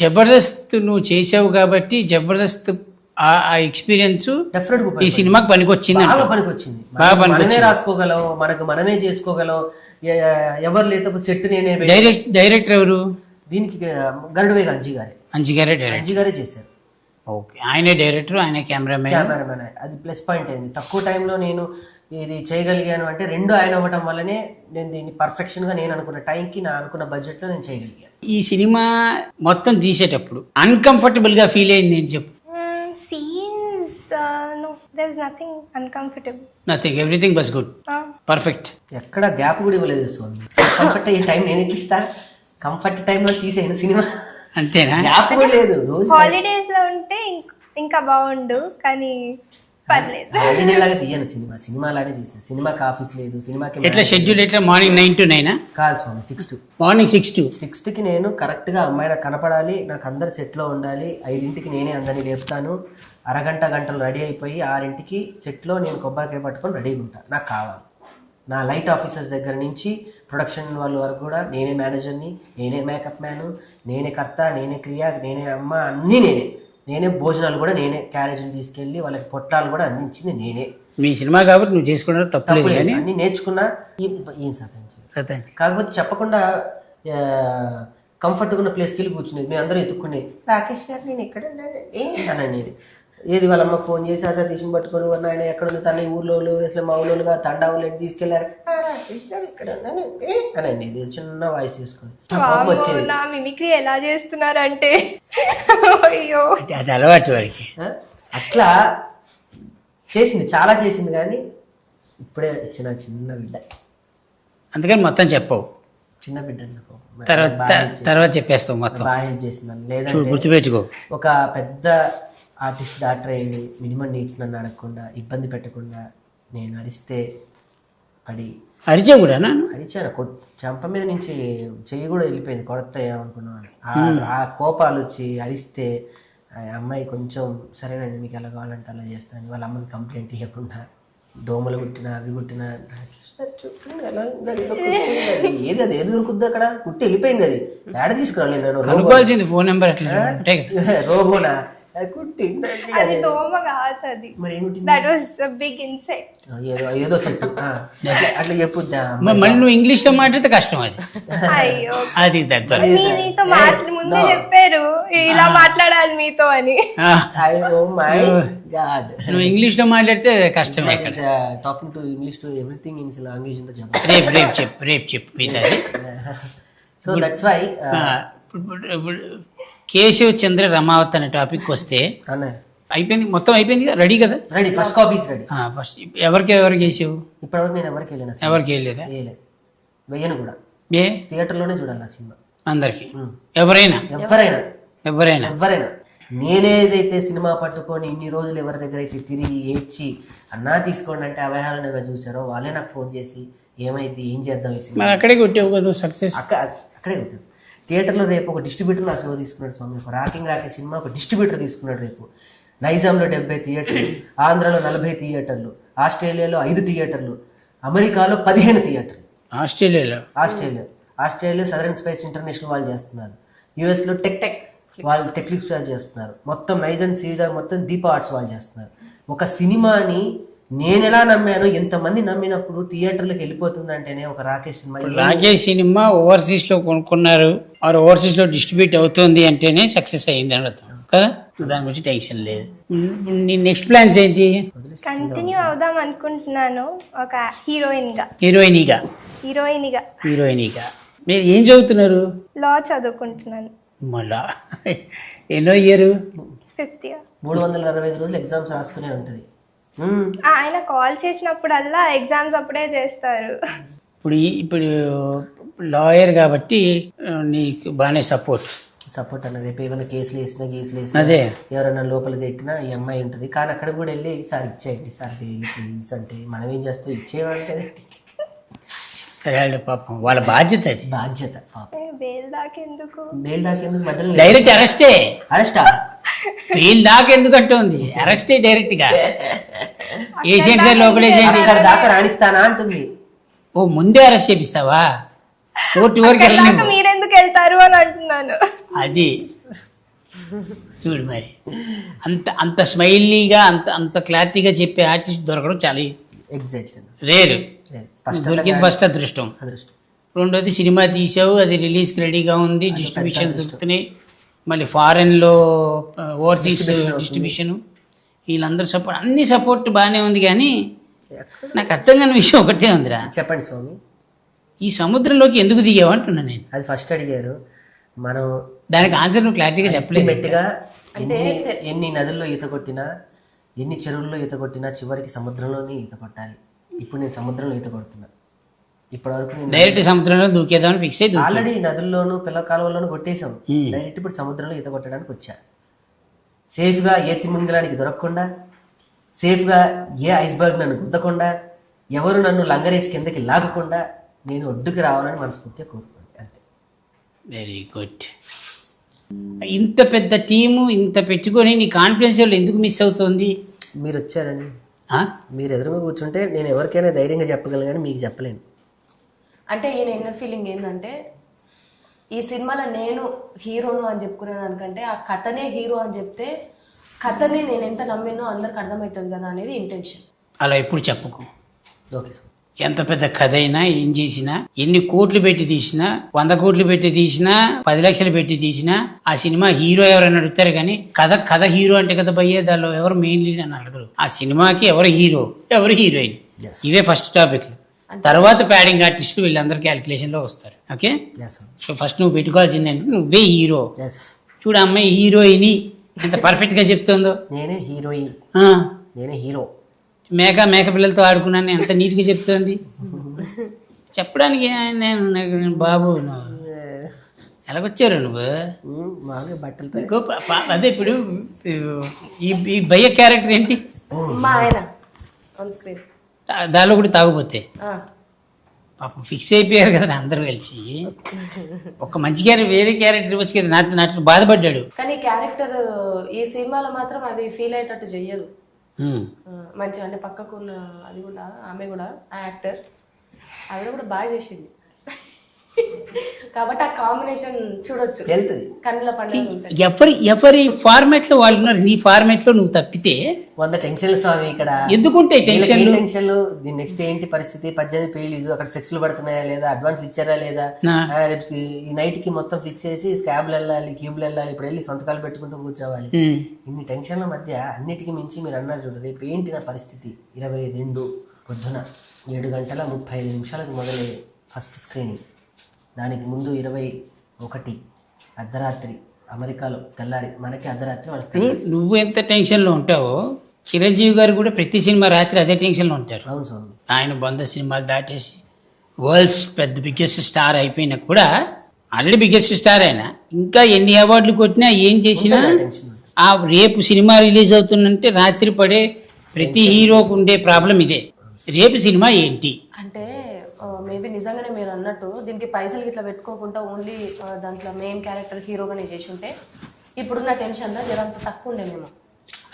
జబర్దస్త్ నువ్వు చేసావు కాబట్టి జబర్దస్త్ ఆ ఎక్స్పీరియన్స్ డెఫినెట్ ఈ సినిమాకి పనికొచ్చింది. బాగా పనికొచ్చింది. మనమే రాసుకోగలం, మనకు మనమే చేసుకోగలం. ఎవరు లేదు సెట్ నేనే. డైరెక్టర్ ఎవరు దీనికి? గరుడవేగ అంజీ గారే చేశారు. ఓకే, ఆయనే డైరెక్టర్, ఆయన కెమెరామెన్. అది ప్లస్ పాయింట్ అయింది. తక్కువ టైంలో నేను ఇది చేయగలిగాను అంటే రెండు ఆయన అవ్వటం వల్లనే నేను దీన్ని పర్ఫెక్షన్ గా నేను అనుకున్న టైంకి నా అనుకున్న బడ్జెట్ లో నేను చేయగలిగాను. ఈ సినిమా మొత్తం తీసేటప్పుడు అన్కంఫర్టబుల్ గా ఫీల్ అయింది నేను చెప్పు. No, there is nothing uncomfortable. Nothing, everything was good. Perfect. ఎక్కడ గ్యాప్ కూడా ఇవ్వలేదు స్వామి. కంఫర్ట్ అయ్యే టైం నేను ఎట్లా ఇస్తా? కంఫర్ట్ టైంలో తీసేయను సినిమా. అంతేనా? గ్యాప్ కూడా లేదు. రోజు హాలిడేస్ లో ఉంటే ఇంకా బాగుండు, కానీ పర్లేదు. హాలిడే లాగా తీయను సినిమా లానే తీసాను. సినిమాకి ఆఫీస్ లేదు. సినిమాకి ఎట్లా షెడ్యూల్ ఎట్లా? మార్నింగ్ 9 to 9 కాదు స్వామి, 6 to మార్నింగ్ 6 to 6కి నేను కరెక్ట్ గా అమ్మాయి నాకు కనపడాలి, నాకు అందరు సెట్ లో ఉండాలి. 5ంటికి నేనే అందరినీ లేపుతాను. గంటలు రెడీ అయిపోయి 6ంటికి సెట్లో నేను కొబ్బరికాయ పట్టుకొని రెడీగా ఉంటాను. నాకు కావాలి. నా లైట్ ఆఫీసర్స్ దగ్గర నుంచి ప్రొడక్షన్ వాళ్ళ వరకు కూడా నేనే మేనేజర్ని, నేనే మేకప్ మ్యాను, నేనే కర్త, నేనే క్రియ, నేనే అమ్మ, అన్నీ నేనే భోజనాలు కూడా నేనే, క్యారేజీలు తీసుకెళ్ళి వాళ్ళకి పొట్లాలు కూడా అందించింది నేనే. మీ సినిమా కాబట్టి నువ్వు చేసుకున్నా తప్పలేదు కానీ అన్నీ నేర్చుకున్నా. ఏం సాధించాలి కాకపోతే చెప్పకుండా కంఫర్ట్గా ఉన్న ప్లేస్కి వెళ్ళి కూర్చునేది. మేము అందరూ ఎత్తుక్కునేది, రాకేష్ గారు నేను ఎక్కడ అనండి. ఏది వాళ్ళ అమ్మకు ఫోన్ చేసి ఆ సతీష్ని పట్టుకొని ఉన్న ఆయన ఎక్కడ ఉంది తన ఊర్లో అసలు మా ఊళ్ళోగా తండా ఊళ్ళు తీసుకెళ్లారు ఇక్కడ అనండి. ఇది చిన్న వాయిస్ తీసుకొని వచ్చేది. మిమిక్రీ ఎలా చేస్తున్నారంటే అయ్యో అది అలవాటు వాడికి. అట్లా చేసింది, చాలా చేసింది. కానీ ఇప్పుడే ఇచ్చిన చిన్న బిడ్డ, అందుకని మొత్తం చెప్పవు. చిన్న బిడ్డ తర్వాత చెప్పేస్తావు మొత్తం. బాగా హెల్ప్ చేసింది. లేదంటే గుర్తుపెట్టుకో, ఒక పెద్ద ఆర్టిస్ట్ డాక్టర్ అయింది. మినిమం నీడ్స్ నన్ను అడగకుండా, ఇబ్బంది పెట్టకుండా, నేను అరిస్తే పడి అరిచా కూడా అరిచాను. చెంప మీద నుంచి చెయ్యి కూడా వెళ్ళిపోయింది. కొడతాయేమనుకున్నాను. ఆ కోపాలు వచ్చి అరిస్తే అమ్మాయి కొంచెం సరేనండి మీకు ఎలా కావాలంటే అలా చేస్తాను. వాళ్ళ అమ్మని కంప్లైంట్ ఇవ్వకుండా దోమలు కుట్టినా అవి కుట్టినా ఎలా ఏది అది ఏది దొరుకుద్ది అక్కడ కుట్టి వెళ్ళిపోయింది. అది ఏడ తీసుకురాలేదు. ఫోన్ నెంబర్ రోబోనా అది దోమ కాదు, అది that was a big insect. ఏదో సెట్ అట్లా చెప్పుద్దా. మళ్ళీ నువ్వు ఇంగ్లీష్ లో మాట్లాడితే కష్టం. అది అయ్యో అది దగ్గర మీతో ముందే చెప్పారు ఇలా మాట్లాడాలి మీతో అని. నువ్వు ఇంగ్లీష్ లో మాట్లాడితే కష్టమే. Talking to English to everything in language ఇంత చెప్పు రేపు చెప్పు మీతో. సో దట్స్ వై కేశవ్ చంద్ర రమావత్ అనే టాపిక్ వస్తే అయిపోయింది, మొత్తం అయిపోయింది, రెడీ కదా? Ready, first copies ready. First ఎవరికి వేసావు? ఇప్పటివరకు నేను ఎవరికి వెళ్ళిన ఎవరికి వెళ్ళలేదా? వెయ్యను కూడా. థియేటర్లోనే చూడాలి ఆ సినిమా అందరికి. ఎవరైనా నేనేదైతే సినిమా పట్టుకొని ఇన్ని రోజులు ఎవరి దగ్గర అయితే తిరిగి ఏడ్చి అన్నా తీసుకోండి అంటే అవహేళనగా చూసారో వాళ్ళే నాకు ఫోన్ చేసి ఏమైంది, ఏం చేద్దాం ఈ సినిమా. అక్కడే కొట్టావు కదా సక్సెస్. అక్కడే కొట్టాను. థియేటర్లో రేపు ఒక డిస్ట్రిబ్యూటర్ నా షో తీసుకున్నాడు స్వామి. ఒక రాకే సినిమా ఒక డిస్ట్రిబ్యూటర్ తీసుకున్నాడు రేపు. నైజాంలో 70 థియేటర్లు, ఆంధ్రలో 40 థియేటర్లు, ఆస్ట్రేలియాలో 5 థియేటర్లు, అమెరికాలో 15 థియేటర్లు. ఆస్ట్రేలియా సదరన్ స్పేస్ ఇంటర్నేషనల్ వాళ్ళు చేస్తున్నారు. యూఎస్లో వాళ్ళు టెక్లిక్స్ చేస్తున్నారు. మొత్తం నైజాం సీజా మొత్తం దీప ఆర్ట్స్ వాళ్ళు చేస్తున్నారు. ఒక సినిమాని నేను ఎలా నమ్మాను, ఎంతమంది నమ్మినప్పుడు థియేటర్లకు వెళ్ళిపోతుంది అంటేనే ఒక రాకేష్ సినిమా ఓవర్సీస్ లో కొనుక్కున్నారు, ఓవర్సీస్ లో డిస్ట్రిబ్యూట్ అవుతుంది అంటేనే సక్సెస్ అయ్యింది అని అర్థం కదా. దాని గురించి టెన్షన్ లేదు. నీ నెక్స్ట్ ప్లాన్స్ ఏంటి? కంటిన్యూ అవుదాం అనుకుంటున్నాను ఒక హీరోయిన్గా. మీరు ఏం చదువుతున్నారు? లా చదువుకుంటున్నాను. మళ్ళా ఎన్నో ఇయర్? 5th year. 365 రోజులు ఎగ్జామ్స్ రాస్తూనే ఉంటుంది. ఆయన కాల్ చేసినప్పుడల్లా ఎగ్జామ్స్ అప్పుడే చేస్తారు. ఇప్పుడు లాయర్ కాబట్టి నీకు బాగానే సపోర్ట్ అన్నది. రేపు ఏమైనా కేసులు వేసినా అదే ఎవరైనా లోపల పెట్టినా ఈ అమ్మాయి ఉంటుంది. కానీ అక్కడ కూడా వెళ్ళి సార్ ఇచ్చేయండి సార్ ప్లీజ్ అంటే మనం ఏం చేస్తాం, ఇచ్చేయమంటే పాపం వాళ్ళ బాధ్యత. అది బాధ్యత. బెయిల్ దాకెందుకు మధ్యలో డైరెక్ట్ అరెస్టా బెయిల్ దాకెందుకు అంటుంది. అరెస్టే డైరెక్ట్ గా ఏషియన్ సార్ లోపలేసేయండి ఇక్కడ దాకా రాణిస్తానా అంటుంది. ఓ ముందే అరెస్ట్ చేపిస్తావా? కోర్టు వరకు మీరెందుకు వెళ్తారు అని అంటున్నాను. అది చూడు మరి అంత అంత స్మైలీగా అంత అంత క్లారిటీగా చెప్పే ఆర్టిస్ట్ దొరకడం చాలా ఎగ్జాక్ట్లీ రేరు. దొరికింది ఫస్ట్ అదృష్టం. రెండోది సినిమా తీసావు, అది రిలీజ్కి రెడీగా ఉంది, డిస్ట్రిబ్యూషన్ దొరుకుతున్నాయి, మళ్ళీ ఫారెన్లో ఓవర్సీస్ డిస్ట్రిబ్యూషను, వీళ్ళందరూ సపోర్ట్, అన్ని సపోర్ట్ బాగానే ఉంది. కానీ నాకు అర్థం కాని విషయం ఒకటే ఉందిరా. చెప్పండి స్వామి. ఈ సముద్రంలోకి ఎందుకు దిగావు అంటున్నా నేను. అది ఫస్ట్ అడిగారు, మనం దానికి ఆన్సర్ నువ్వు క్లారిటీగా చెప్పలేదు. గట్టిగా ఎన్ని నదుల్లో ఈత కొట్టినా, ఎన్ని చెరువుల్లో ఈత కొట్టినా చివరికి సముద్రంలోనే ఈత కొట్టాలి. ఇప్పుడు నేను సముద్రంలో ఈత కొడుతున్నా. ఇప్పటి వరకు నేను డైరెక్ట్ సముద్రంలో దూకేదామని ఫిక్స్ అయ్యి ఆల్రెడీ నదుల్లోనూ పిల్ల కాలువల్లోనూ కొట్టేశాం. డైరెక్ట్ ఇప్పుడు సముద్రంలో ఈత కొట్టడానికి వచ్చా. సేఫ్గా ఏ తిమింగలానికి దొరకకుండా, సేఫ్గా ఏ ఐస్బర్గ్ నన్ను గుద్దకుండా, ఎవరు నన్ను లంగరేసి కిందకి లాగకుండా నేను ఒడ్డుకి రావాలని మనస్ఫూర్తిగా కోరుకోండి. అంతే. Very good. ఇంత పెద్ద టీము ఇంత పెట్టుకొని నీ కాన్ఫిడెన్స్ లెవెల్ ఎందుకు మిస్ అవుతుంది? మీరు వచ్చారని, మీరు ఎదురుగా కూర్చుంటే నేను ఎవరికైనా ధైర్యంగా చెప్పగలను, కానీ మీకు చెప్పలేను. అంటే ఈయన ఇన్నర్ ఫీలింగ్ ఏంటంటే, ఈ సినిమాలో నేను హీరోను అని చెప్పుకునే దానికంటే ఆ కథనే హీరో అని చెప్తే కథని నేను ఎంత నమ్మినో అందరికి అర్థమవుతుంది కదా అనేది ఇంటెన్షన్. అలా ఎప్పుడు చెప్పుకో. Okay sir. ఎంత పెద్ద కథ అయినా, ఏం చేసినా, ఎన్ని కోట్లు పెట్టి తీసినా, 100 కోట్లు పెట్టి తీసినా, 10 లక్షలు పెట్టి తీసినా, ఆ సినిమా హీరో ఎవరని అడుగుతారు. కానీ కథ హీరో అంటే కదా భయ్యే, దానిలో ఎవరు మెయిన్ లీడ్ అని అడగరు. ఆ సినిమాకి ఎవరు హీరో, ఎవరు హీరోయిన్, ఇవే ఫస్ట్ టాపిక్లు. తర్వాత ప్యాడింగ్ ఆర్టిస్టులు వీళ్ళందరూ క్యాలిక్యులేషన్లో వస్తారు. ఓకే. సో ఫస్ట్ నువ్వు పెట్టుకోవాల్సింది అంటే నువ్వే హీరో. చూడు అమ్మాయి హీరోయిన్ ఎంత పర్ఫెక్ట్గా చెప్తుందో. నేనే హీరోయిన్, నేనే హీరో. మేక పిల్లలతో ఆడుకున్నాను ఎంత నీట్గా చెప్తుంది. చెప్పడానికి నేను బాబు నువ్వు ఎలాగొచ్చారు నువ్వు బట్టలతో. అదే ఇప్పుడు ఈ భయ్య క్యారెక్టర్ ఏంటి? మా ఆయన ఆన్ స్క్రీన్ దానిలో కూడా తాగుపోతే పాపం ఫిక్స్ అయిపోయారు కదా అందరూ కలిసి. ఒక మంచి క్యారెక్టర్ వేరే క్యారెక్టర్ వచ్చి కదా నాట్లో బాధపడ్డాడు. కానీ క్యారెక్టర్ ఈ సినిమాలో మాత్రం అది ఫీల్ అయ్యేటట్టు చెయ్యదు. మంచిగా అంటే పక్కకు అది కూడా ఆమె కూడా ఆ యాక్టర్ ఆవిడ కూడా బాగా చేసింది. కాబట్టి ఆ కాంబినేషన్ చూడొచ్చు, కన్నుల పండుగ. ఎవరి ఫార్మాట్ లో వాళ్ళు ఉన్నారు. నీ ఫార్మాట్ లో నువ్వు తప్పితే 100 టెన్షన్లు స్వామి. ఇక్కడ ఎందుకుంటాయి టెన్షన్లు? నెక్స్ట్ ఏంటి పరిస్థితి, 18 రిలీజ్, అక్కడ ఫ్లెక్స్లు పడుతున్నాయా లేదా, అడ్వాన్స్ ఇచ్చారా లేదా, ఈ నైట్ కి మొత్తం ఫిక్స్ చేసి స్కాబ్లు వెళ్ళాలి, క్యూబ్లు వెళ్ళాలి, ఇప్పుడు వెళ్ళి సొంతకాలు పెట్టుకుంటూ కూర్చోవాలి. ఇన్ని టెన్షన్ల మధ్య అన్నిటికీ మించి మీరు అన్నారు చూడు, రేపు ఏంటి నా పరిస్థితి. 22 పొద్దున 7:35 మొదలయ్యే ఫస్ట్ స్క్రీనింగ్. దానికి ముందు 21 అర్ధరాత్రి అమెరికాలో తెల్లారి, మనకి అర్ధరాత్రి వాళ్ళకి. నువ్వు ఎంత టెన్షన్లో ఉంటావో చిరంజీవి గారు కూడా ప్రతి సినిమా రాత్రి అదే టెన్షన్లో ఉంటారు. అవును స్వామి. ఆయన 100 సినిమాలు దాటేసి వరల్డ్స్ పెద్ద బిగ్గెస్ట్ స్టార్ అయిపోయినా కూడా, ఆల్రెడీ బిగ్గెస్ట్ స్టార్ అయినా ఇంకా ఎన్ని అవార్డులు కొట్టినా ఏం చేసినా ఆ రేపు సినిమా రిలీజ్ అవుతుందంటే రాత్రి పడే ప్రతి హీరోకు ఉండే ప్రాబ్లం ఇదే. రేపు సినిమా ఏంటి అంటే మేబీ నిజంగానే మీరు అన్నట్టు దీనికి పైసలు ఇట్లా పెట్టుకోకుండా ఓన్లీ దాంట్లో మెయిన్ క్యారెక్టర్ హీరోగానే చేసి ఉంటే ఇప్పుడున్న టెన్షన్ జరంత తక్కువ ఉండే మేము.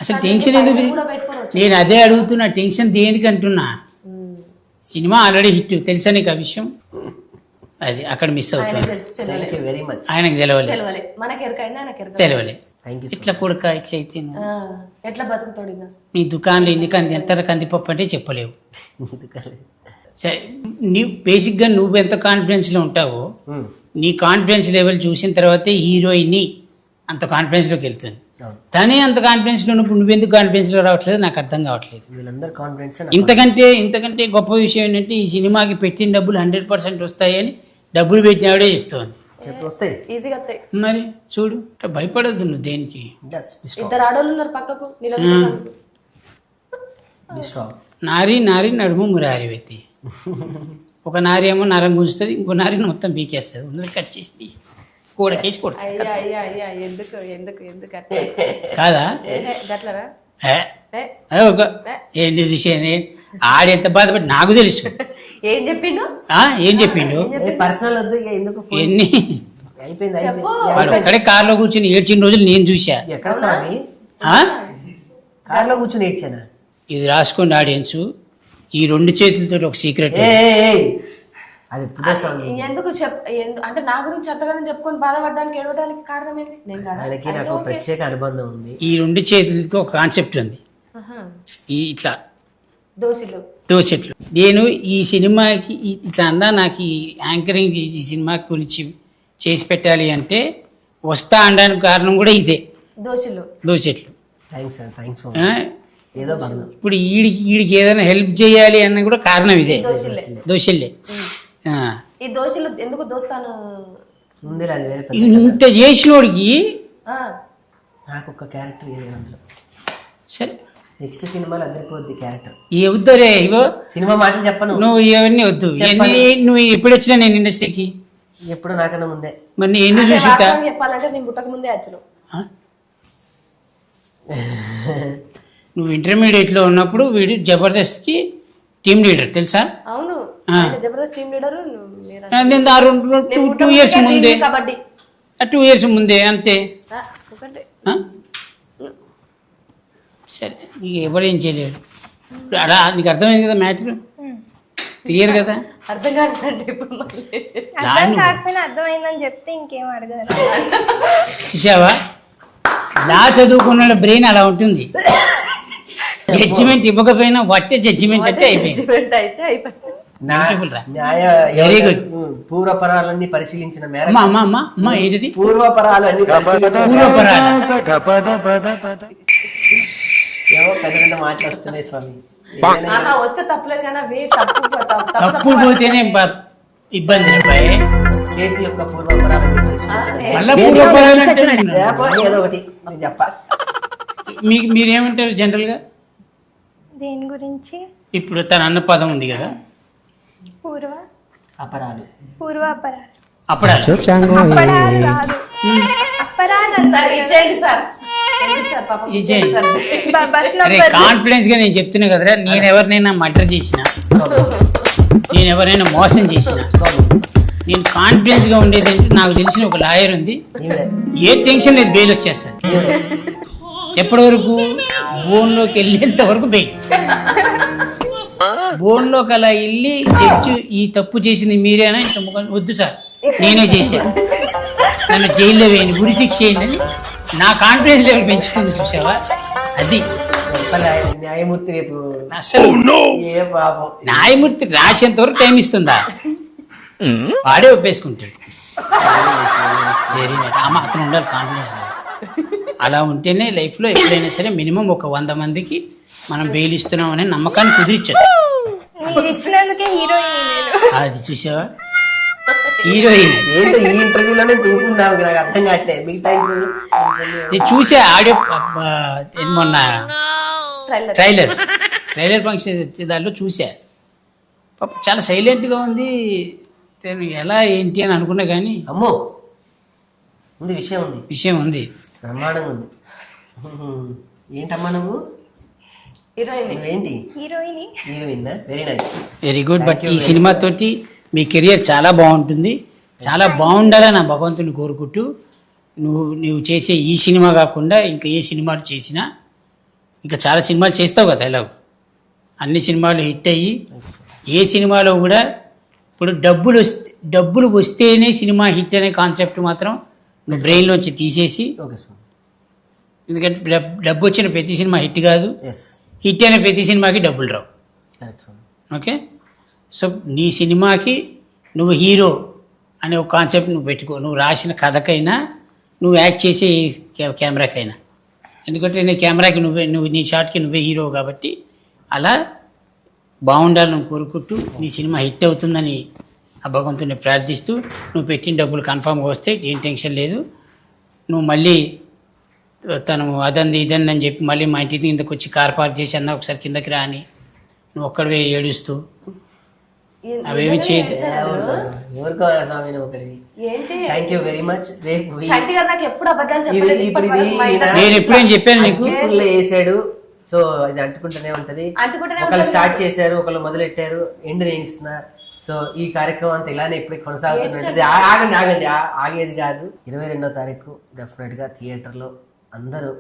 అసలు టెన్షన్ ఎందుకు? నేను అదే అడుగుతున్నా, టెన్షన్ దేనికి అంటున్నా. సినిమా ఆల్రెడీ హిట్, తెలుసా నీకు ఆ విషయం? అది అక్కడ మిస్ అవుతుంది. ఆయనకు తెలవలే. ఇట్లా కొడుక ఇట్లయితే ఎట్లా బతుకుతాడు? నీ దుకాణంలో ఎన్ని ఎంత కందిపప్పు అంటే చెప్పలేవు. సరే, బేసిక్గా నువ్వు ఎంత కాన్ఫిడెన్స్లో ఉంటావో, నీ కాన్ఫిడెన్స్ లెవెల్ చూసిన తర్వాతే హీరోయిన్ అంత కాన్ఫిడెన్స్లోకి వెళ్తుంది. తనే అంత కాన్ఫిడెన్స్లో ఉన్నప్పుడు నువ్వెందుకు కాన్ఫిడెన్స్లో రావట్లేదు నాకు అర్థం కావట్లేదు. ఇంతకంటే గొప్ప విషయం ఏంటంటే, ఈ సినిమాకి పెట్టిన డబ్బులు 100% వస్తాయని డబ్బులు పెట్టినాడే చెప్తోంది. మరి చూడు, భయపడద్దు నువ్వు దేనికి. ఇద్దరు ఆడోళ్ళు ఉన్నారు పక్కకు. నారి నడుము మురారి వ్యక్తి. ఒక నారి ఏమో నరం గుంజుతుంది, ఇంకో నారిని మొత్తం బీకేస్తుంది. ఉన్నది కట్ చేసి కూడకేసి కాదా? ఏంటి విషయం? ఆడెంత బాధపడి నాకు తెలుసు. ఏం చెప్పిండు ఎన్ని వాడు ఒక్కడే కార్లో కూర్చొని ఏడ్చిన రోజులు నేను చూసా. కార్లో కూర్చొని ఏడ్చానా? ఇది రాసుకోండి ఆడియన్స్, ఈ 2 చేతులతో ఒక సీక్రెట్. అది ఎప్పుడే సౌండ్ ఎందుకు అంటే నా గురించి చెత్తగానే చెప్పుకొని బాధపడడానికి ఏడవడానికి కారణం ఏంటి? నేను కాదా? ఆయనకి నాకు ఒక ప్రత్యేక అనుబంధం ఉంది. ఈ 2 చేతులకి ఒక కాన్సెప్ట్ ఉంది, ఈ ఇట్లా దోసెట్లు. నేను ఈ సినిమాకి ఇట్లా అన్నా, నాకు ఈ యాంకరింగ్ ఈ సినిమా గురించి చేసి పెట్టాలి అంటే వస్తా అనడానికి కారణం కూడా ఇదే, దోసెట్లు. థ్యాంక్స్ ఏదో బంధం. ఇప్పుడు ఈడికి ఏదైనా హెల్ప్ చేయాలి అన్న కూడా కారణం ఇదే, దోశలే. ఈ దోశలు ఎందుకు దోస్తాను ఇంత చేసినోడికి నాకు ఒక క్యారెక్టర్ అందులో. సరే నెక్స్ట్ సినిమాలో అదిరిపోద్ది క్యారెక్టర్. వద్దురే ఇగో సినిమా మాటలు చెప్పను, నువ్వు ఇవన్నీ వద్దు. నువ్వు ఎప్పుడు వచ్చినా నేను ఇండస్ట్రీకి ఎప్పుడు నాకన్నా ముందే. మరి నేను ఎన్ని చూసి చెప్పాలంటే నేను పుట్టక ముందే వచ్చాను. నువ్వు ఇంటర్మీడియట్ లో ఉన్నప్పుడు వీడు జబర్దస్త్ కి టీమ్ లీడర్ తెలుసా? అవును, జబర్దస్త్ టీమ్ లీడర్. 2 years ముందే, 2 years ముందే అంతే. సరే నీకు ఎవరేం చేయలేడు. ఇప్పుడు అలా నీకు అర్థమైంది కదా మ్యాటర్, క్లియర్ కదా? అర్థం కాదంటే ఇప్పుడు అర్థం కాకపోయినా అర్థమైందని చెప్తే ఇంకేం అడగదు. చూసావా, లా చదువుకున్న బ్రెయిన్ అలా ఉంటుంది. జడ్జిమెంట్ ఇవ్వకపోయినా వట్టే జడ్జిమెంట్ అంటే అయిపోయింది. Very good. పూర్వపరాలన్నీ పరిశీలించిన మేర ఏంటిది పూర్వపరాలు పూర్వపరాలు ఏవో పెద్ద పెద్ద మాటలు వస్తున్నాయి స్వామి. వస్తే తప్పలేదు కానీ తప్పు పోతేనే ఇబ్బంది. కేసు యొక్క పూర్వపరాలన్నీ పరిశీలించిన ఏదో ఒకటి నేను చెప్పా. మీరేమంటారు జనరల్ గా దేని గురించి? ఇప్పుడు తన అన్న పదం ఉంది కదా, అపరాలు అపరాలు కాదు, కాన్ఫిడెన్స్ గా నేను చెప్తున్నా కదరా, నేను ఎవరినైనా మర్డర్ చేసిన, నేను ఎవరైనా మోసం చేసిన, నేను కాన్ఫిడెన్స్ గా ఉండేది అంటే నాకు తెలిసిన ఒక లాయర్ ఉంది, ఏ టెన్షన్ లేదు, బెయిల్ వచ్చేస్తాను. ఎప్పటి వరకు? బోన్లోకి వెళ్ళేంత వరకు బెయిల్. బోన్లోకి అలా వెళ్ళి జడ్జి ఈ తప్పు చేసింది మీరేనా, ఇంత వద్దు సార్ నేనే చేశాను, నన్ను జైల్లో వేయండి, ఉరి శిక్ష చేయండి, నా కాన్ఫిడెన్స్ లెవెల్ పెంచుతుంది. చూసావా, అది న్యాయమూర్తి రేపు అసలు న్యాయమూర్తి రాసేంత వరకు టైం ఇస్తుందా? వాడే ఒప్పేసుకుంటాడు. Very night. అతను ఉండాలి కాన్ఫిడెన్స్ లెవెల్. అలా ఉంటేనే లైఫ్లో ఎప్పుడైనా సరే మినిమం ఒక 100 మందికి మనం బెయిల్ ఇస్తున్నాం అనే నమ్మకాన్ని కుదిరించదు. అది చూసావా, హీరోయిన్ చూసా ఆడియో మొన్న ట్రైలర్ ఫంక్షన్ వచ్చే దాంట్లో చూసా. పాప చాలా సైలెంట్గా ఉంది, ఎలా ఏంటి అని అనుకున్నా కానీ అమ్మో విషయం ఉంది. బ్రహ్మాండంగా ఉంది. ఏంటమ్మా నువ్వు? ఏంటి heroine? Very nice, very good. But ఈ సినిమా తోటి మీ కెరియర్ చాలా బాగుంటుంది, చాలా బాగుండాలని నా భగవంతుని కోరుకుంటూ, నువ్వు చేసే ఈ సినిమా కాకుండా ఇంకా ఏ సినిమాలు చేసినా, ఇంకా చాలా సినిమాలు చేస్తావు కదా ఎలాగో, అన్ని సినిమాలు హిట్ అయ్యి ఏ సినిమాలో కూడా ఇప్పుడు డబ్బులు వస్తేనే సినిమా హిట్ అనే కాన్సెప్ట్ మాత్రం నువ్వు బ్రెయిన్లోంచి తీసేసి, ఎందుకంటే డబ్బు వచ్చిన ప్రతి సినిమా హిట్ కాదు, హిట్ అయిన ప్రతి సినిమాకి డబ్బులు రావు. ఓకే, సో నీ సినిమాకి నువ్వు హీరో అనే ఒక కాన్సెప్ట్ నువ్వు పెట్టుకో, నువ్వు రాసిన కథకైనా నువ్వు యాక్ట్ చేసే కెమెరాకైనా, ఎందుకంటే నీ కెమెరాకి నువ్వు నీ షాట్కి నువ్వే హీరో కాబట్టి అలా బాగుండాలని కోరుకుంటూ నీ సినిమా హిట్ అవుతుందని ఆ భగవంతుని ప్రార్థిస్తూ, నువ్వు పెట్టిన డబ్బులు కన్ఫామ్గా వస్తే ఏం టెన్షన్ లేదు. నువ్వు మళ్ళీ తను అదంది ఇదంది అని చెప్పి మళ్ళీ మా ఇంటి కిందకు వచ్చి కార్ పార్క్ చేసి అన్న ఒకసారి కిందకి రాని నువ్వు ఒక్కడివే ఏడుస్తూ అవేమి చేయదు. నేను ఎప్పుడేం చెప్పాను నీకు? వేసాడు, సో అది అంటుకుంటూనే ఉంటది. ఒకళ్ళు స్టార్ట్ చేశారు, ఒకళ్ళు మొదలెట్టారు, ఎండ్ నేను ఇస్తున్నా. సో ఈ కార్యక్రమం అంతా ఇలానే ఇప్పుడు కొనసాగుతున్నది. ఆగండి ఆగేది కాదు. 22వ తారీఖు డెఫినెట్ గా థియేటర్ లో అందరూ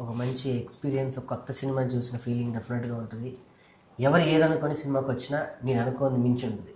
ఒక మంచి ఎక్స్పీరియన్స్, ఒక కొత్త సినిమా చూసిన ఫీలింగ్ డెఫినెట్ గా ఉంటుంది. ఎవరు ఏదనుకొని సినిమాకి వచ్చినా నేను అనుకోని మించి ఉంటుంది.